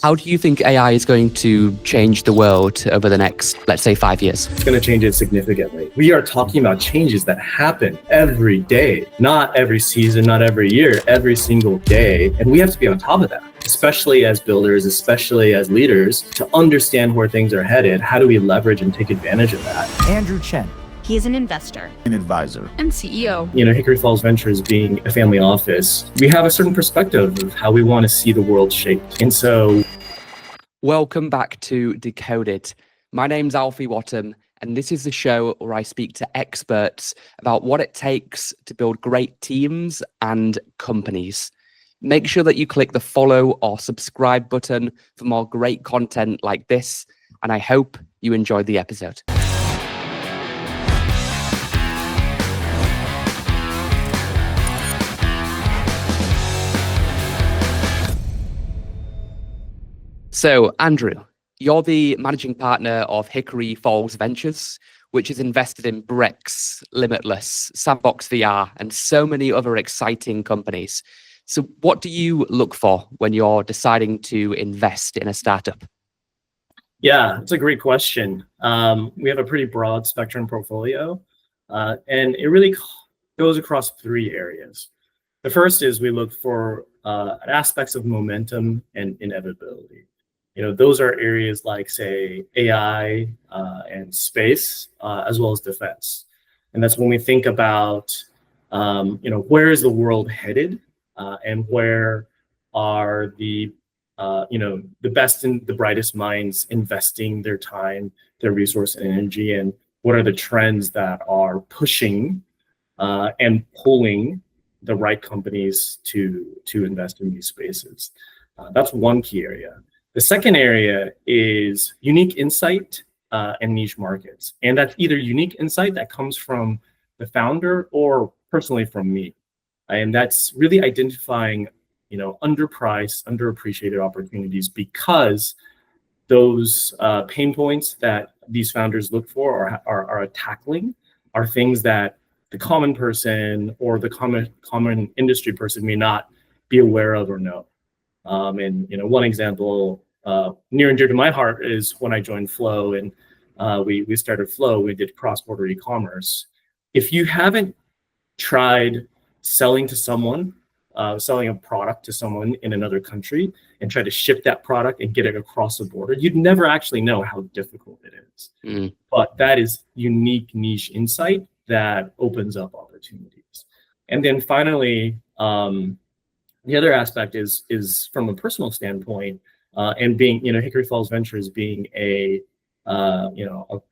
How do you think AI is going to change the world over the next, let's say, 5 years? It's going to change it significantly. We are talking about changes that happen every day, not every season, not every year, every single day. And we have to be on top of that, especially as builders, especially as leaders, to understand where things are headed. How do we leverage and take advantage of that? Andrew Chen. He is an investor, an advisor, and CEO. Hickory Falls Ventures being a family office, we have a certain perspective of how we want to see the world shaped. And so, welcome back to Decoded. My name's Alfie Whattam, and this is the show where I speak to experts about what it takes to build great teams and companies. Make sure that you click the follow or subscribe button for more great content like this, and I hope you enjoyed the episode. So, Andrew, you're the managing partner of Hickory Falls Ventures, which is invested in Brex, Limitless, Sandbox VR, and so many other exciting companies. So what do you look for when you're deciding to invest in a startup? Yeah, it's a great question. We have a pretty broad spectrum portfolio, and it really goes across three areas. The first is we look for aspects of momentum and inevitability. Those are areas like, say, AI and space, as well as defense. And that's when we think about, where is the world headed, and where are the best and the brightest minds investing their time, their resource and energy, and what are the trends that are pushing and pulling the right companies to invest in these spaces. That's one key area. The second area is unique insight and niche markets. And that's either unique insight that comes from the founder or personally from me. And that's really identifying, underpriced, underappreciated opportunities, because those pain points that these founders look for are tackling are things that the common person or the common industry person may not be aware of or know. One example near and dear to my heart is when I joined Flow and we started Flow. We did cross-border e-commerce. If you haven't tried selling to someone, selling a product to someone in another country and try to ship that product and get it across the border, you'd never actually know how difficult it is. But that is unique niche insight that opens up opportunities. And then finally, the other aspect is from a personal standpoint, and being, Hickory Falls Ventures being a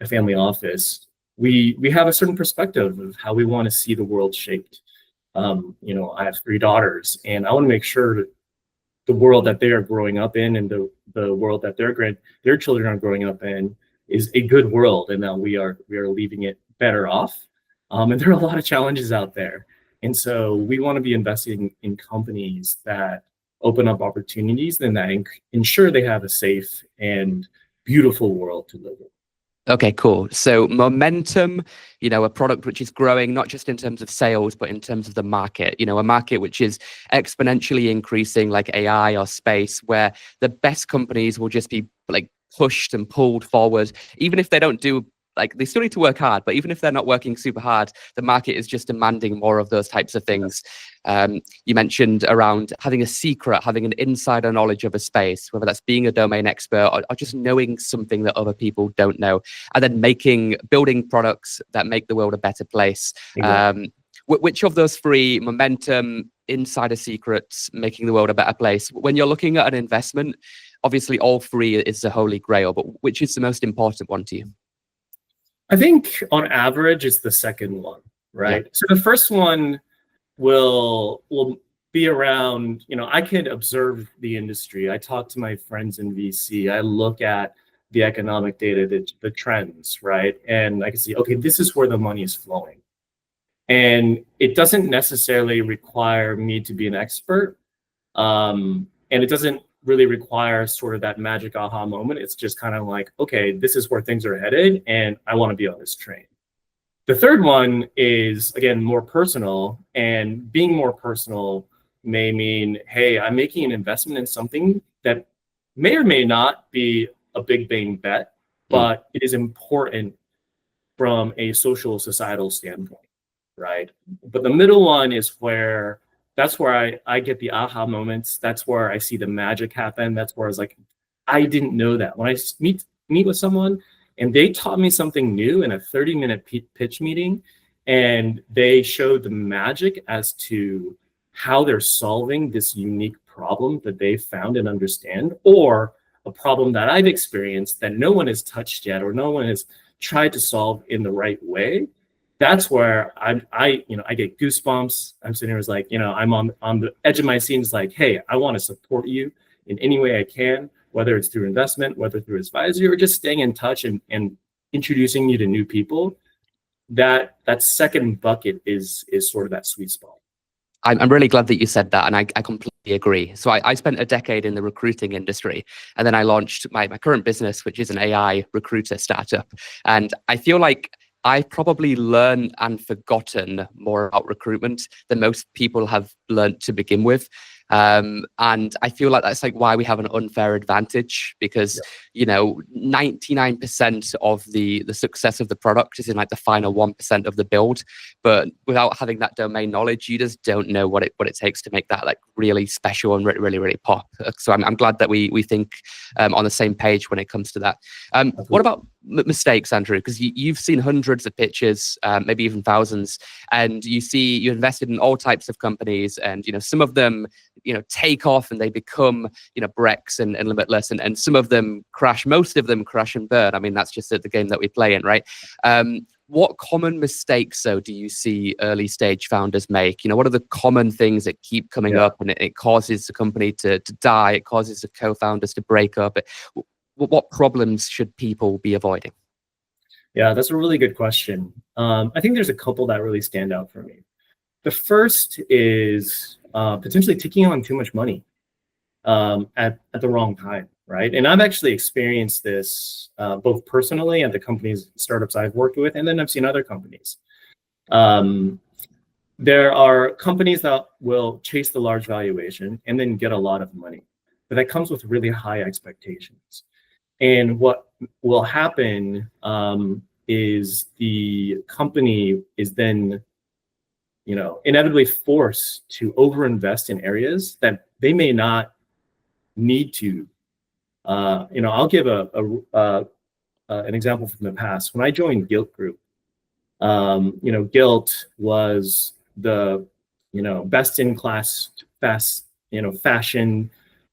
family office, we have a certain perspective of how we want to see the world shaped. I have 3 daughters, and I want to make sure that the world that they are growing up in and the world that their children are growing up in is a good world, and that we are leaving it better off. And there are a lot of challenges out there. And so we want to be investing in companies that open up opportunities and that ensure they have a safe and beautiful world to live in. Okay, cool. So momentum, a product which is growing, not just in terms of sales, but in terms of the market, a market which is exponentially increasing, like AI or space, where the best companies will just be like pushed and pulled forward, even if they don't do, they still need to work hard, but even if they're not working super hard, the market is just demanding more of those types of things. You mentioned around having a secret, having an insider knowledge of a space, whether that's being a domain expert or just knowing something that other people don't know, and then building products that make the world a better place. Exactly. Which of those 3, momentum, insider secrets, making the world a better place, when you're looking at an investment, obviously all 3 is the holy grail, but which is the most important one to you? I think on average, it's the second one, right? Yeah. So the first one will be around, I can observe the industry. I talk to my friends in VC. I look at the economic data, the trends, right? And I can see, okay, this is where the money is flowing. And it doesn't necessarily require me to be an expert. And it doesn't really require sort of that magic aha moment. It's just kind of like, okay, this is where things are headed, and I want to be on this train. The third one is, again, more personal, and being more personal may mean, hey, I'm making an investment in something that may or may not be a big bang bet, but it is important from a social societal standpoint, right? But the middle one is where that's where I get the aha moments. That's where I see the magic happen. That's where I was like, I didn't know that. When I meet with someone and they taught me something new in a 30-minute pitch meeting, and they showed the magic as to how they're solving this unique problem that they found and understand, or a problem that I've experienced that no one has touched yet, or no one has tried to solve in the right way. That's where I get goosebumps. I'm sitting here, like, I'm on the edge of my seat. It's like, hey, I want to support you in any way I can, whether it's through investment, whether through advisory, or just staying in touch and introducing you to new people. That second bucket is sort of that sweet spot. I'm really glad that you said that, and I completely agree. So I spent a decade in the recruiting industry, and then I launched my current business, which is an AI recruiter startup. And I feel like I've probably learned and forgotten more about recruitment than most people have learned to begin with. And I feel like that's like why we have an unfair advantage, because 99% of the success of the product is in like the final 1% of the build. But without having that domain knowledge, you just don't know what it takes to make that like really special and really, really pop. So I'm glad that we think on the same page when it comes to that. What about mistakes, Andrew? Because you've seen hundreds of pitches, maybe even thousands, and you invested in all types of companies, and some of them take off and they become Brex and Limitless, and some of them crash. Most of them crash and burn. I mean, that's just the game that we play in, right? What common mistakes, though, do you see early stage founders make? What are the common things that keep coming up, and it causes the company to die? It causes the co-founders to break up. What problems should people be avoiding? Yeah, that's a really good question. I think there's a couple that really stand out for me. The first is potentially taking on too much money at the wrong time, right? And I've actually experienced this both personally at the companies, startups I've worked with, and then I've seen other companies. There are companies that will chase the large valuation and then get a lot of money, but that comes with really high expectations. And what will happen is the company is then inevitably forced to overinvest in areas that they may not need to. I'll give an example from the past. When I joined Gilt Group, Gilt was the best in class fashion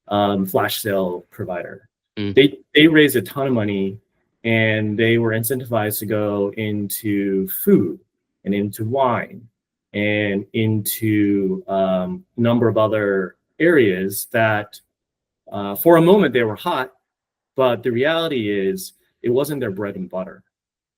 flash sale provider. They raised a ton of money, and they were incentivized to go into food and into wine and into a number of other areas that for a moment they were hot, but the reality is it wasn't their bread and butter.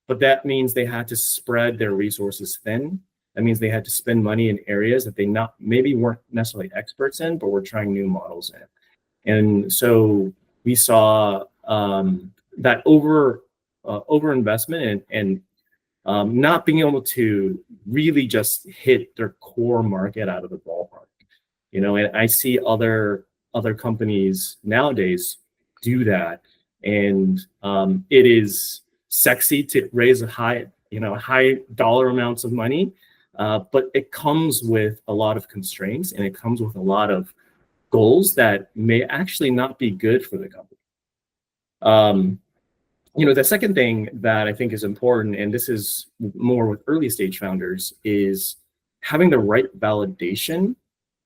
But that means they had to spread their resources thin. That means they had to spend money in areas that they maybe weren't necessarily experts in, but were trying new models in. And so we saw that over investment and not being able to really just hit their core market out of the ballpark. And I see other companies nowadays do that, and it is sexy to raise high dollar amounts of money, but it comes with a lot of constraints, and it comes with a lot of goals that may actually not be good for the company. The second thing that I think is important, and this is more with early stage founders, is having the right validation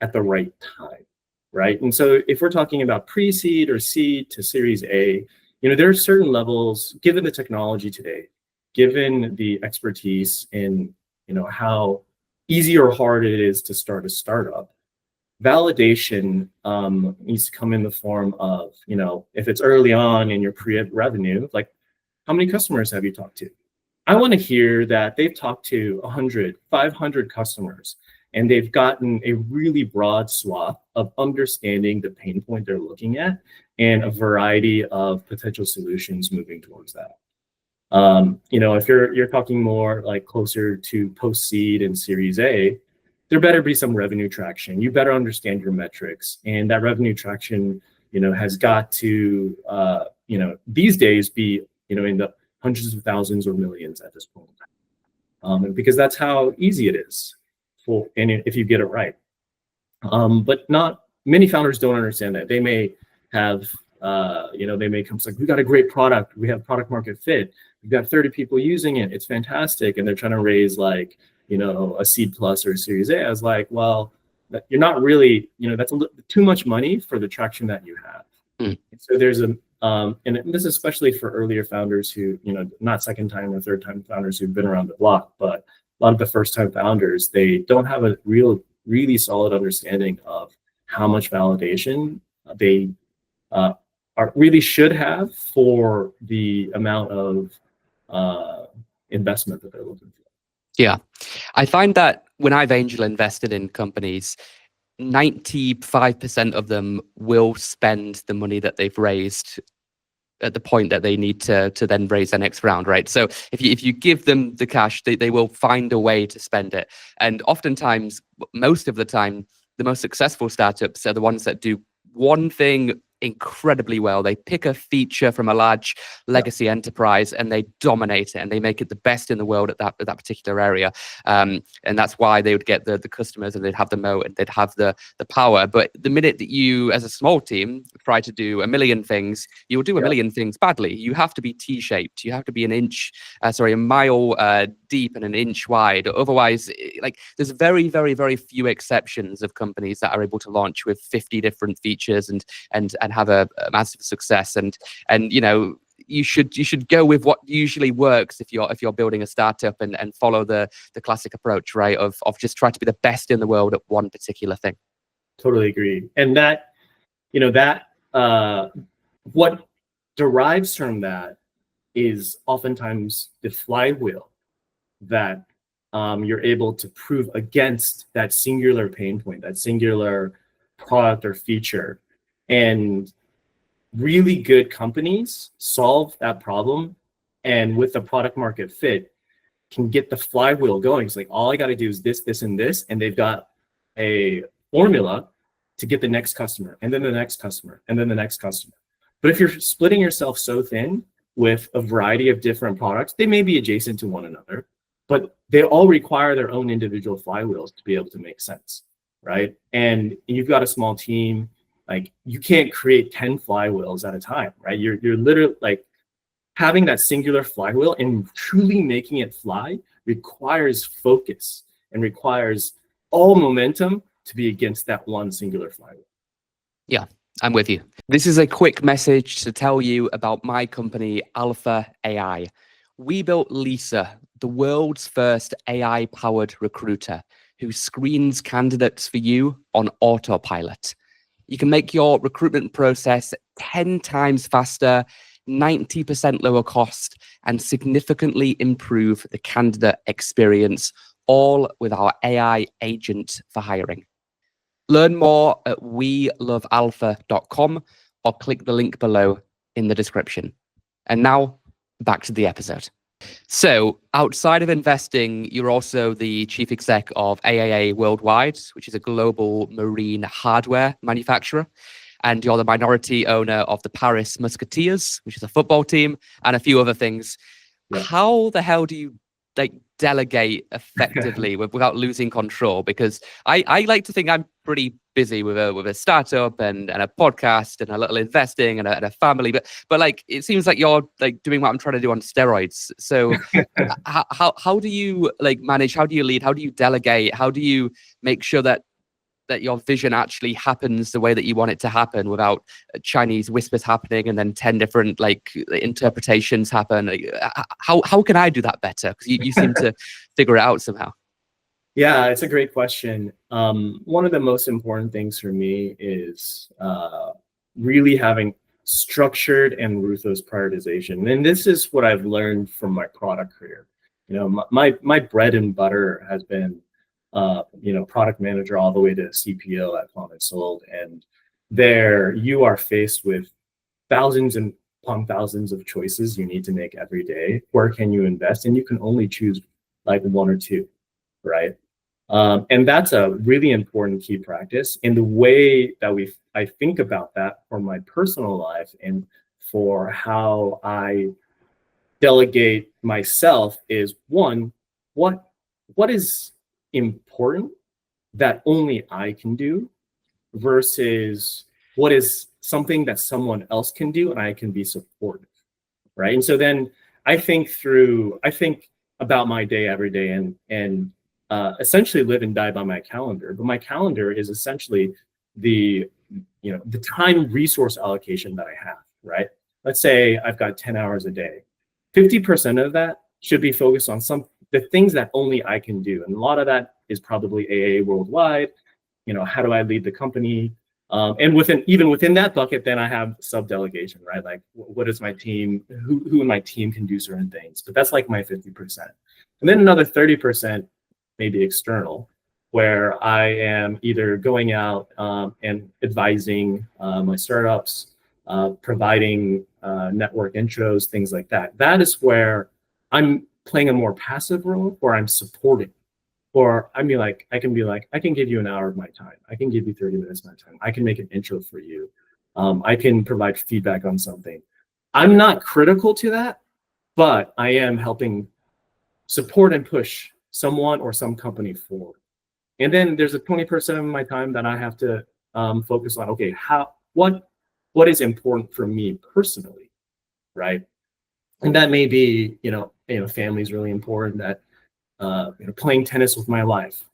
at the right time, right? And so if we're talking about pre-seed or seed to Series A, there are certain levels, given the technology today, given the expertise in, how easy or hard it is to start a startup. Validation needs to come in the form of, if it's early on in your pre-revenue, like, how many customers have you talked to? I want to hear that they've talked to 100, 500 customers, and they've gotten a really broad swath of understanding the pain point they're looking at and a variety of potential solutions moving towards that. If you're talking more like closer to post-seed and Series A, there better be some revenue traction. You better understand your metrics, and that revenue traction has got to, these days be, in the hundreds of thousands or millions at this point. And because that's how easy it is and if you get it right. But not many founders don't understand that. They may have, they may come like, we got a great product. We have product market fit. We've got 30 people using it. It's fantastic. And they're trying to raise like, a seed plus or a series A. I was like, well, you're not really, that's too much money for the traction that you have. So there's and this is especially for earlier founders who, not second time or third time founders who've been around the block, but a lot of the first time founders, they don't have a really solid understanding of how much validation they really should have for the amount of investment that they're looking for. Yeah, I find that when I've angel invested in companies, 95% of them will spend the money that they've raised at the point that they need to then raise their next round, right? So if you give them the cash, they will find a way to spend it. And oftentimes, most of the time, the most successful startups are the ones that do one thing incredibly well. They pick a feature from a large legacy enterprise and they dominate it and they make it the best in the world at that particular area. And that's why they would get the customers and they'd have the moat and they'd have the power. But the minute that you, as a small team, try to do a million things, you'll do a million things badly. You have to be T-shaped. You have to be a mile deep and an inch wide. Otherwise, there's very, very, very few exceptions of companies that are able to launch with 50 different features and have a massive success. And you should go with what usually works if you're building a startup and follow the classic approach, right? Of just try to be the best in the world at one particular thing. Totally agree. And that, what derives from that is oftentimes the flywheel that you're able to prove against that singular pain point, that singular product or feature. And really good companies solve that problem, and with the product market fit, can get the flywheel going. It's like, all I got to do is this, this, and this, and they've got a formula to get the next customer, and then the next customer, and then the next customer. But if you're splitting yourself so thin with a variety of different products, they may be adjacent to one another, but they all require their own individual flywheels to be able to make sense, right? And you've got a small team. Like, you can't create 10 flywheels at a time, right? You're literally like having that singular flywheel and truly making it fly requires focus and requires all momentum to be against that one singular flywheel. Yeah, I'm with you. This is a quick message to tell you about my company, Alpha AI. We built Lisa, the world's first AI-powered recruiter who screens candidates for you on autopilot. You can make your recruitment process 10 times faster, 90% lower cost, and significantly improve the candidate experience, all with our AI agent for hiring. Learn more at welovealpha.com or click the link below in the description. And now, back to the episode. So outside of investing, you're also the chief exec of AAA Worldwide, which is a global marine hardware manufacturer. And you're the minority owner of the Paris Musketeers, which is a football team, and a few other things. Yeah. How the hell do you delegate effectively without losing control? Because I like to think I'm pretty busy with a startup and a podcast and a little investing and a family, but it seems like you're doing what I'm trying to do on steroids. So how do you manage? How do you lead? How do you delegate? How do you make sure that your vision actually happens the way that you want it to happen without Chinese whispers happening and then 10 different interpretations happen? How can I do that better? Because you seem to figure it out somehow. Yeah, it's a great question. One of the most important things for me is really having structured and ruthless prioritization. And this is what I've learned from my product career. My bread and butter has been product manager all the way to CPO at Plum & Sold. And there you are faced with thousands and upon thousands of choices you need to make every day. Where can you invest? And you can only choose one or two, right? And that's a really important key practice. And the way that I think about that for my personal life and for how I delegate myself is, one, what is important that only I can do versus what is something that someone else can do and I can be supportive, right? And so then I think about my day every day and essentially live and die by my calendar. But my calendar is essentially the time resource allocation that I have, right? Let's say I've got 10 hours a day. 50% of that should be focused on the things that only I can do. And a lot of that is probably AA worldwide. How do I lead the company? And even within that bucket, then I have sub-delegation, right? Like, what is my team? Who in my team can do certain things? But that's like my 50%. And then another 30% maybe external, where I am either going out and advising my startups, providing network intros, things like that. That is where I'm playing a more passive role, where I'm supporting. Or I can give you an hour of my time. I can give you 30 minutes of my time. I can make an intro for you. I can provide feedback on something. I'm not critical to that, but I am helping support and push someone or some company forward. And then there's a 20% of my time that I have to focus on, okay, what is important for me personally, right? And that may be, family is really important, that playing tennis with my wife,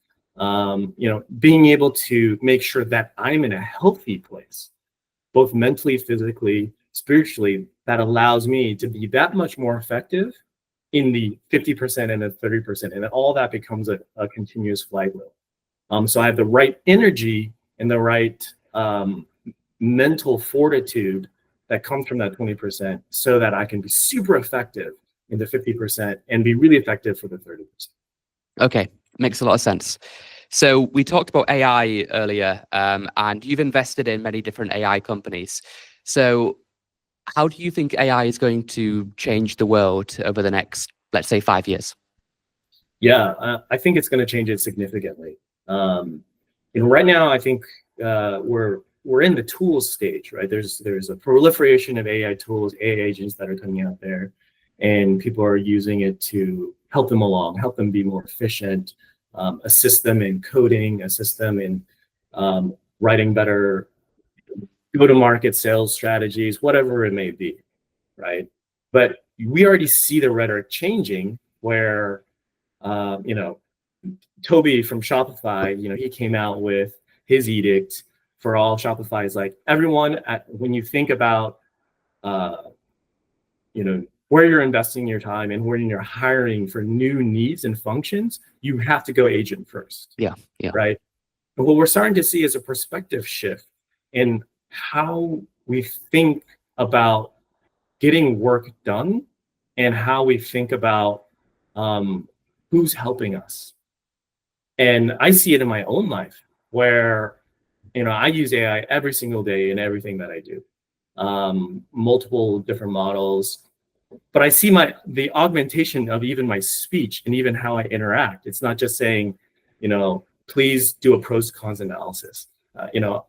being able to make sure that I'm in a healthy place, both mentally, physically, spiritually, that allows me to be that much more effective in the 50% and the 30%. And then all that becomes a continuous flywheel. So I have the right energy and the right mental fortitude that comes from that 20% so that I can be super effective in the 50% and be really effective for the 30%. Okay, makes a lot of sense. So we talked about AI earlier, and you've invested in many different AI companies. So how do you think AI is going to change the world over the next, let's say, 5 years? Yeah, I think it's going to change it significantly. Right now, I think we're in the tools stage, right? There's a proliferation of AI tools, AI agents that are coming out there, and people are using it to help them along, help them be more efficient, assist them in coding, assist them in writing better go-to-market sales strategies, whatever it may be, right? But we already see the rhetoric changing where, Toby from Shopify, he came out with his edict for all Shopify. Is like, everyone, when you think about, where you're investing your time and where you're hiring for new needs and functions, you have to go agent first. Yeah. Right. But what we're starting to see is a perspective shift in how we think about getting work done and how we think about who's helping us. And I see it in my own life where, I use AI every single day in everything that I do, multiple different models. But I see the augmentation of even my speech and even how I interact. It's not just saying, please do a pros cons analysis.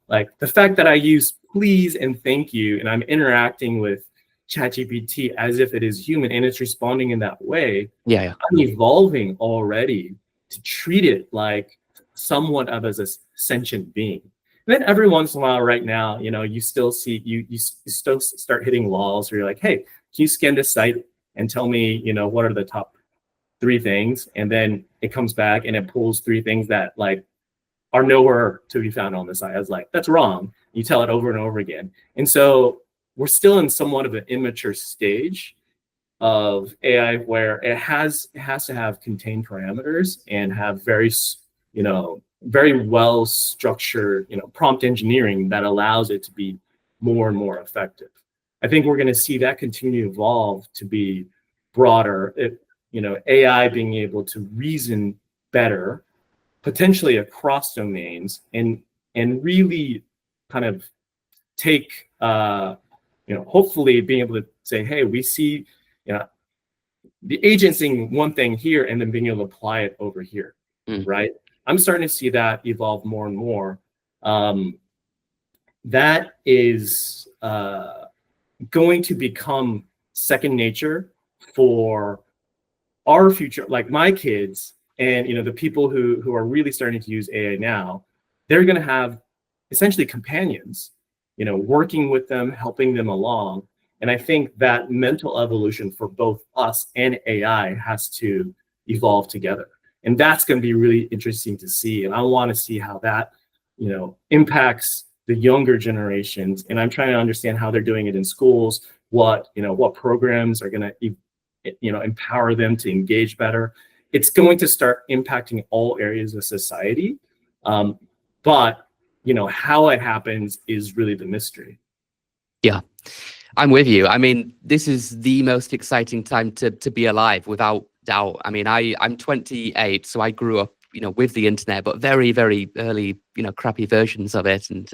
Like the fact that I use please and thank you, and I'm interacting with ChatGPT as if it is human and it's responding in that way. Yeah. I'm evolving already to treat it like somewhat of as a sentient being. And then every once in a while, right now, you still see you still start hitting walls where you're like, hey, can you scan this site and tell me, what are the top 3 things? And then it comes back and it pulls 3 things that like are nowhere to be found on the site. I was like, that's wrong. You tell it over and over again. And so we're still in somewhat of an immature stage of AI where it has to have contained parameters and have very well structured, prompt engineering that allows it to be more and more effective. I think we're going to see that continue to evolve to be broader. AI being able to reason better, potentially across domains, and really kind of take, hopefully being able to say, hey, we see, the agent saying one thing here and then being able to apply it over here, right? I'm starting to see that evolve more and more. That is going to become second nature for our future, like my kids and the people who are really starting to use AI now. They're going to have essentially companions, working with them, helping them along. And I think that mental evolution for both us and AI has to evolve together. And that's going to be really interesting to see. And I want to see how that, impacts the younger generations. And I'm trying to understand how they're doing it in schools, what programs are going to, empower them to engage better. It's going to start impacting all areas of society. But how it happens is really the mystery. Yeah, I'm with you. I mean, this is the most exciting time to be alive, without doubt. I mean, I'm 28, so I grew up, with the internet, but very, very early, crappy versions of it, and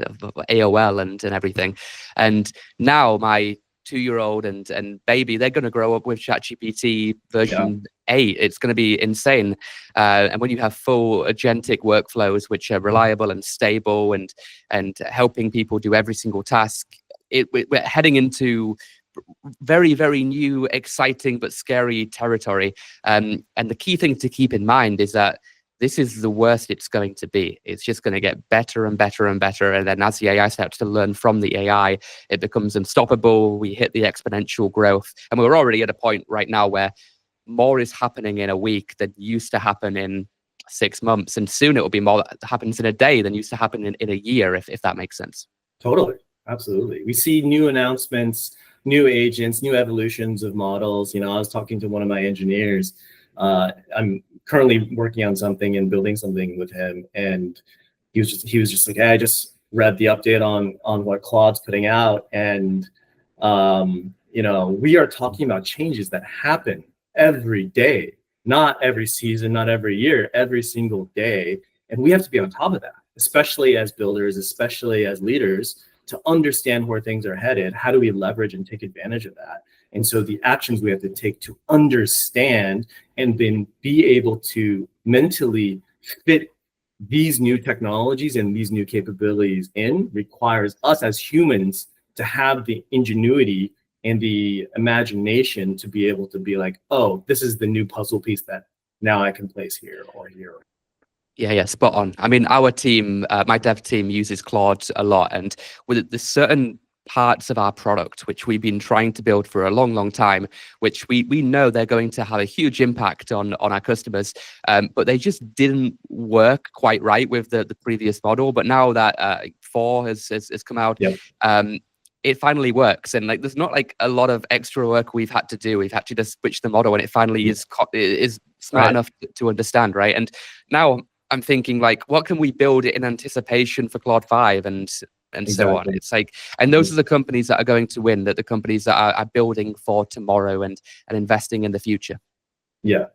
AOL and everything. And now my 2-year-old and baby, they're going to grow up with ChatGPT version 8. It's going to be insane. And when you have full agentic workflows, which are reliable and stable and helping people do every single task, we're heading into very, very new, exciting, but scary territory. And the key thing to keep in mind is that this is the worst it's going to be. It's just going to get better and better and better. And then as the AI starts to learn from the AI, it becomes unstoppable. We hit the exponential growth. And we're already at a point right now where more is happening in a week than used to happen in 6 months. And soon it will be more that happens in a day than used to happen in a year, if that makes sense. Totally. Absolutely. We see new announcements, new agents, new evolutions of models. I was talking to one of my engineers. I'm currently working on something and building something with him, and he was just like, hey, I just read the update on what Claude's putting out, and we are talking about changes that happen every day, not every season, not every year, every single day, and we have to be on top of that, especially as builders, especially as leaders, to understand where things are headed. How do we leverage and take advantage of that? And so the actions we have to take to understand and then be able to mentally fit these new technologies and these new capabilities in requires us as humans to have the ingenuity and the imagination to be able to be like, oh, this is the new puzzle piece that now I can place here or here. Yeah, spot on. I mean, our team, my dev team uses Claude a lot, and with the certain parts of our product which we've been trying to build for a long, long time, which we know they're going to have a huge impact on our customers, but they just didn't work quite right with the previous model. But now that 4 has come out, it finally works, and there's not a lot of extra work we've had to do. We've had to just switch the model, and it finally is smart enough to understand, right? And now I'm thinking, what can we build in anticipation for Claude 5 and so on? It's and those are the companies that are going to win, that the companies that are building for tomorrow and investing in the future. Yeah.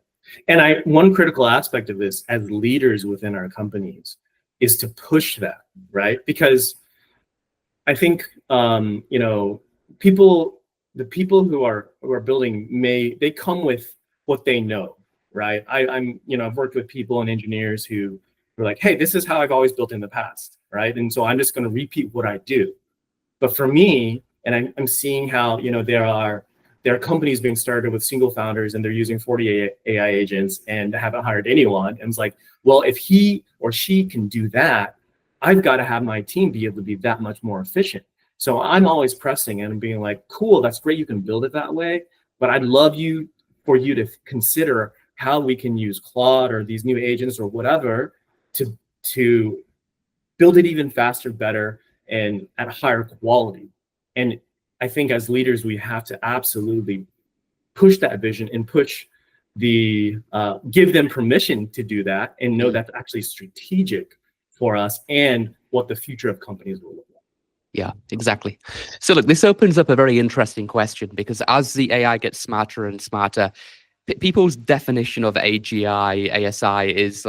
And one critical aspect of this as leaders within our companies is to push that, right? Because I think, the people who are building they come with what they know, right? I've worked with people and engineers who were like, hey, this is how I've always built in the past, right? And so I'm just going to repeat what I do. But for me, and I'm seeing how, there are companies being started with single founders and they're using 40 AI agents and haven't hired anyone. And it's like, well, if he or she can do that, I've got to have my team be able to be that much more efficient. So I'm always pressing and being like, cool, that's great, you can build it that way, but I'd love for you to consider how we can use Claude or these new agents or whatever to build it even faster, better, and at a higher quality. And I think as leaders, we have to absolutely push that vision and give them permission to do that and know that's actually strategic for us and what the future of companies will look like. Yeah, exactly. So look, this opens up a very interesting question, because as the AI gets smarter and smarter, people's definition of AGI, ASI is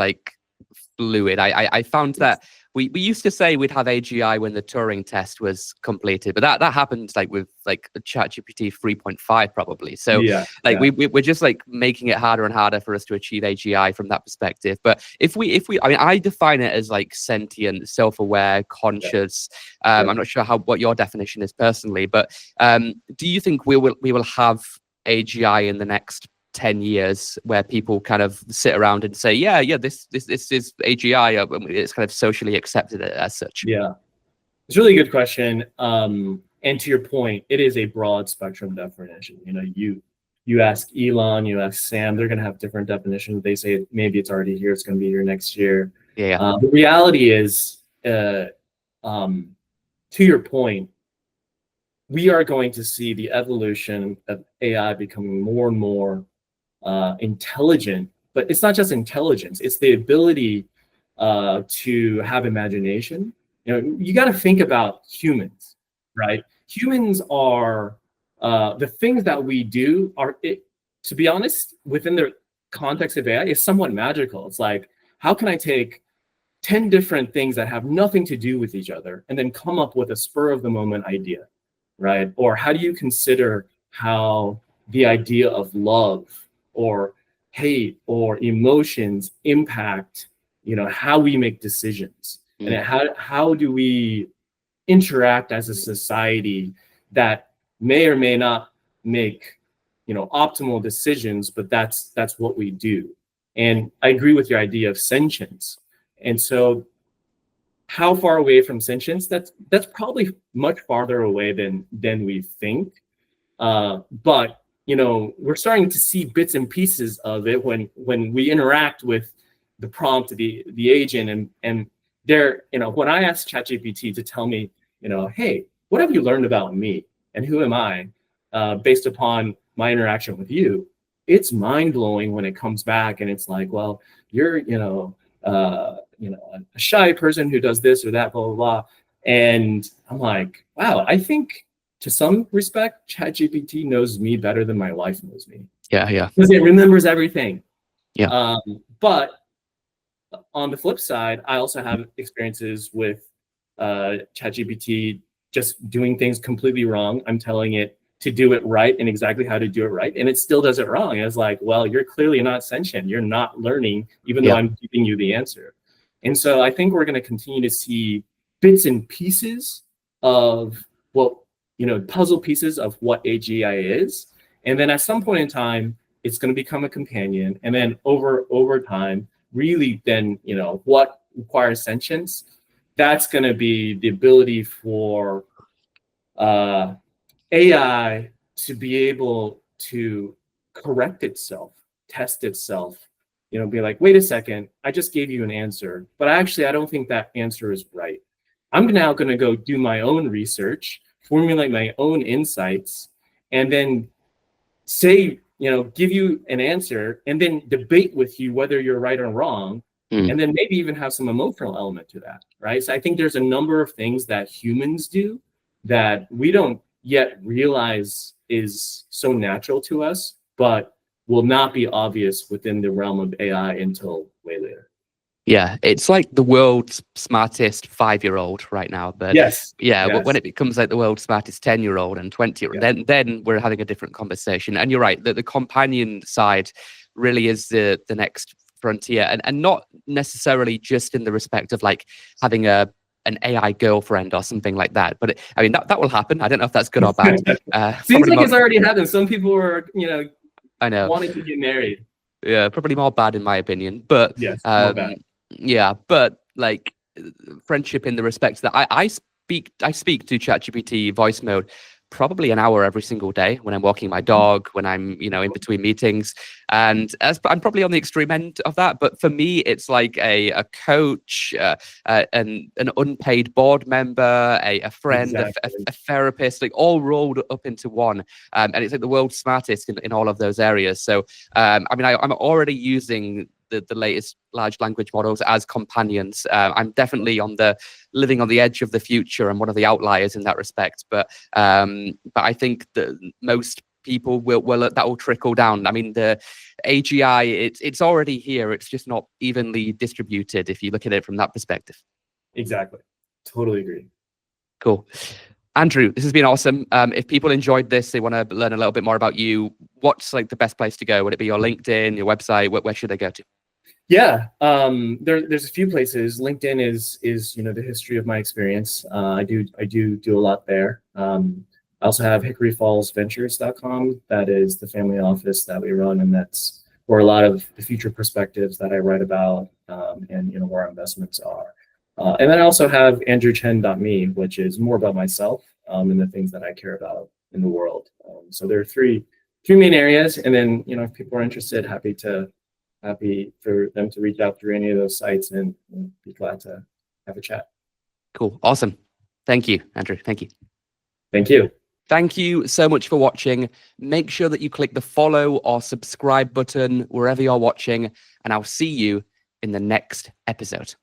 fluid. I found that we used to say we'd have AGI when the Turing test was completed, but that happened like with like ChatGPT 3.5 probably. So like we're just like making it harder and harder for us to achieve AGI from that perspective. But if we I mean, I define it as like sentient, self-aware, conscious. I'm not sure what your definition is personally, but do you think we will have AGI in the next 10 years where people kind of sit around and say, this is AGI, it's kind of socially accepted as such? Yeah, it's a really good question. And to your point, it is a broad spectrum definition. You know, you ask Elon, you ask Sam, they're going to have different definitions. They say maybe it's already here, it's going to be here next year. The reality is, to your point, we are going to see the evolution of AI becoming more and more intelligent, but it's not just intelligence, it's the ability to have imagination. You know, you got to think about humans, right? Humans are the things that we do are, to be honest, within the context of AI, is somewhat magical. It's like, how can I take 10 different things that have nothing to do with each other and then come up with a spur of the moment idea, right? Or how do you consider how the idea of love or hate or emotions impact, you know, how we make decisions, and how do we interact as a society that may or may not make, you know, optimal decisions, but that's what we do. And I agree with your idea of sentience. And so how far away from sentience? That's probably much farther away than we think. But you know, we're starting to see bits and pieces of it when we interact with the prompt, the agent, and they're, you know, when I ask ChatGPT to tell me, you know, hey, what have you learned about me and who am I, based upon my interaction with you, it's mind blowing when it comes back and it's like, well, you're, a shy person who does this or that, blah blah blah, and I'm like, wow, I think, to some respect, ChatGPT knows me better than my wife knows me. Yeah. Because it remembers everything. Yeah. But on the flip side, I also have experiences with ChatGPT just doing things completely wrong. I'm telling it to do it right and exactly how to do it right, and it still does it wrong. And it's like, well, you're clearly not sentient. You're not learning, even though I'm giving you the answer. And so I think we're going to continue to see bits and pieces of puzzle pieces of what AGI is. And then at some point in time, it's going to become a companion. And then over time, really then, you know, what requires sentience, that's going to be the ability for AI to be able to correct itself, test itself, you know, be like, wait a second, I just gave you an answer, but actually, I don't think that answer is right. I'm now going to go do my own research, formulate my own insights, and then say, you know, give you an answer and then debate with you whether you're right or wrong. And then maybe even have some emotional element to that, right? So I think there's a number of things that humans do that we don't yet realize is so natural to us, but will not be obvious within the realm of AI until way later. Yeah, it's like the world's smartest 5-year-old right now, but but when it becomes like the world's smartest 10-year-old and 20-year-old, then we're having a different conversation. And you're right, that the companion side really is the next frontier, and not necessarily just in the respect of like having an AI girlfriend or something like that. But I mean, that will happen. I don't know if that's good or bad. Seems like it's already happened. Some people are, I know, wanting to get married. Yeah, probably more bad in my opinion. But yes, more bad. Yeah, but like friendship in the respect that I speak to ChatGPT voice mode probably an hour every single day when I'm walking my dog, when I'm, in between meetings. And I'm probably on the extreme end of that. But for me, it's like a coach, an unpaid board member, a friend, a therapist, like all rolled up into one. And it's like the world's smartest in all of those areas. So, I'm already using the latest large language models as companions. I'm definitely living on the edge of the future and one of the outliers in that respect. But I think that most people that will trickle down. I mean, the AGI, it's already here. It's just not evenly distributed if you look at it from that perspective. Exactly. Totally agree. Cool. Andrew, this has been awesome. If people enjoyed this, they want to learn a little bit more about you, what's like the best place to go? Would it be your LinkedIn, your website? Where should they go to? Yeah, there's a few places. LinkedIn is the history of my experience. I do a lot there. I also have hickoryfallsventures.com. That is the family office that we run, and that's where a lot of the future perspectives that I write about, and where our investments are. And then I also have andrewchen.me, which is more about myself and the things that I care about in the world. So there are three main areas, and then if people are interested, happy for them to reach out through any of those sites, and be glad to have a chat. Cool. Awesome. Thank you, Andrew. Thank you. Thank you. Thank you so much for watching. Make sure that you click the follow or subscribe button wherever you're watching, and I'll see you in the next episode.